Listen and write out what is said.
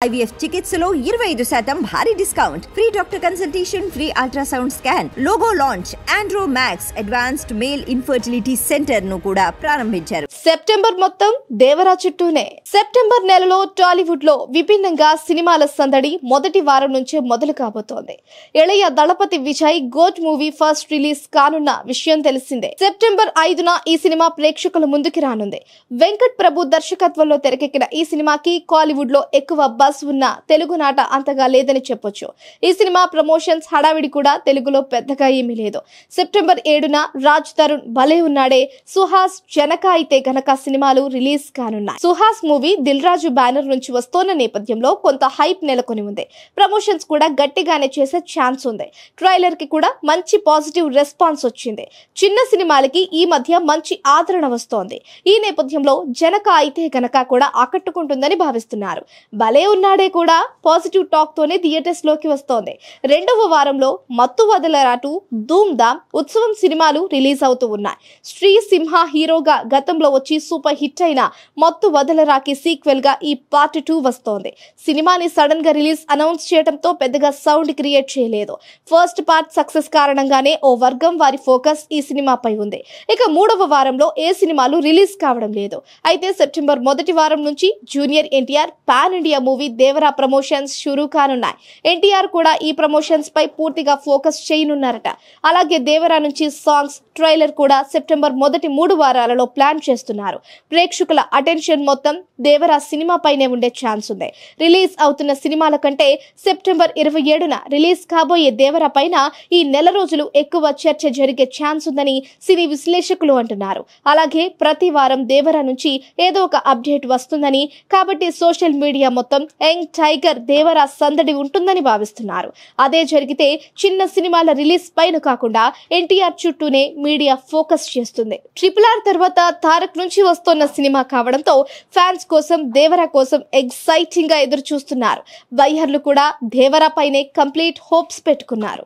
IVF చికిత్సలో 25% భారీ discount, free doctor consultation, free ultrasound scan, logo launch, Andro max advanced male infertility centre ను కూడా ప్రారంభించారు. September మొత్తం దేవరా చుట్టూనే. సెప్టెంబర్ నెలలో టాలీవుడ్ లో విభిన్నంగా సినిమాల సందడి మొదటి వారం నుంచే మొదలు కాబోతోంది. Ilaya Thalapathy Vijay GOAT movie first release కానున్న విషయం తెలిసిందే. సెప్టెంబర్ 5న ఈ సినిమా ప్రేక్షకుల ముందుకి రానుంది. వెంకట్ ప్రభు దర్శకత్వంలో తెరకెక్కిన ఈ సినిమాకి కాలీవుడ్ లో ఎక్కువ ఉన్న తెలుగు నాట అంతగా లేదని చెప్పొచ్చు. ఈ సినిమా ప్రమోషన్స్ హడావిడి కూడా తెలుగులో పెద్దగా ఏమీ లేదు. సెప్టెంబర్ 7న రాజ్ తరుణ్ భలే ఉన్నాడే, సుహాస్ జనక అయితే గనక సినిమాలు రిలీజ్ కానున్నాయి. సుహాస్ మూవీ దిల్ రాజు బ్యానర్ నుంచి వస్తోన్న నేపథ్యంలో కొంత హైప్ నెలకొని ఉంది. ప్రమోషన్స్ కూడా గట్టిగానే చేసే ఛాన్స్ ఉంది. ట్రైలర్ కి కూడా మంచి పాజిటివ్ రెస్పాన్స్ వచ్చింది. చిన్న సినిమాలకి ఈ మధ్య మంచి ఆదరణ వస్తోంది. ఈ నేపథ్యంలో జనక అయితే గనక కూడా ఆకట్టుకుంటుందని భావిస్తున్నారు. భలే ఉన్నాడే కూడా పాజిటివ్ టాక్ తోనే థియేటర్స్ లోకి వస్తోంది. రెండవ వారంలో మత్తు వదలరాటు, ధూమ్ ధామ్, ఉత్సవం సినిమాలు రిలీజ్ అవుతూ ఉన్నాయి. శ్రీ సింహ హీరోగా గతంలో వచ్చి సూపర్ హిట్ అయిన మత్తు వదలరాకి సీక్వెల్ గా ఈ పార్ట్ 2 వస్తోంది. సినిమాని సడన్ గా రిలీజ్ అనౌన్స్ చేయడంతో పెద్దగా సౌండ్ క్రియేట్ చేయలేదు. ఫస్ట్ పార్ట్ సక్సెస్ కారణంగానే ఓ వర్గం వారి ఫోకస్ ఈ సినిమాపై ఉంది. ఇక మూడవ వారంలో ఏ సినిమాలు రిలీజ్ కావడం లేదు. అయితే సెప్టెంబర్ మొదటి వారం నుంచి junior NTR pan India movie Devara promotions షురూ కానున్నాయి. ఎన్టీఆర్ కూడా ఈ ప్రమోషన్స్ పై పూర్తిగా ఫోకస్ చేయనున్నారట. అలాగే దేవరా నుంచి సాంగ్స్, ట్రైలర్ కూడా సెప్టెంబర్ మొదటి 3 వారాలలో ప్లాన్ చేస్తున్నారు. ప్రేక్షకుల అటెన్షన్ మొత్తం దేవరా సినిమా పైనే ఉండే ఛాన్స్ ఉంది. రిలీజ్ అవుతున్న సినిమాల కంటే సెప్టెంబర్ 27న రిలీజ్ కాబోయే దేవరా పైన ఈ నెల రోజులు ఎక్కువ చర్చ జరిగే ఛాన్స్ ఉందని సినీ విశ్లేషకులు అంటున్నారు. అలాగే ప్రతి వారం దేవరా నుంచి ఏదో ఒక అప్డేట్ వస్తుందని, కాబట్టి సోషల్ మీడియా మొత్తం యంగ్ టైగర్ దేవరా సందడి ఉంటుందని భావిస్తున్నారు. అదే జరిగితే చిన్న సినిమాల రిలీజ్ పైన కాకుండా ఎన్టీఆర్ చుట్టూనే మీడియా ఫోకస్ చేస్తుంది. RRR తర్వాత తారక్ నుంచి వస్తున్న సినిమా కావడంతో ఫ్యాన్స్ కోసం దేవరా కోసం ఎక్సైటింగ్ గా ఎదురు చూస్తున్నారు. బయ్యర్లు కూడా దేవరా పైనే కంప్లీట్ హోప్స్ పెట్టుకున్నారు.